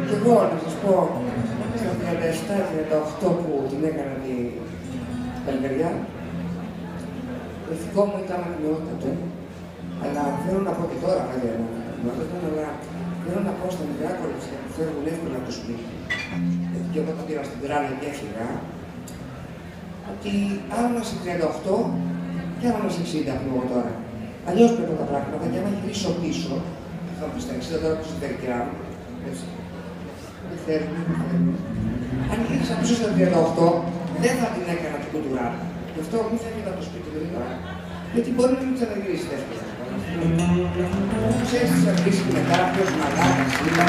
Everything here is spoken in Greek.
Και εγώ να σας πω, στα 37-38 που την έκανα την Καλυβεριά, το ηθικό μου ήταν ακριότατο, αλλά θέλω να πω και τώρα βέβαια ακριότατο, αλλά θέλω να πω στα μικρά κορίτσια που φεύγουν εύκολα από το σπίτι, και εγώ τα πήρα στην τράλα και έφυγα, ότι άλλο να είσαι 38 και άλλο να είσαι 60 που εγώ τώρα. Αλλιώς πρέπει τα πράγματα και άμα γυρίσω πίσω, θα μου στα 60 τώρα που είσαι παιδιά μου, έτσι. Δεν θέλουμε, δεν θέλουμε. Αν γύρισα πίσω στα 38, δεν θα την έκανα την κουλτουρά. Γι' αυτό μην φεύγετε από το σπίτι γρήγορα, γιατί μπορεί να μην ξαναγυρίσει δεύτερα. Ξέρεις τι θα βρεις μετά, ποιος μαλάκας είναι.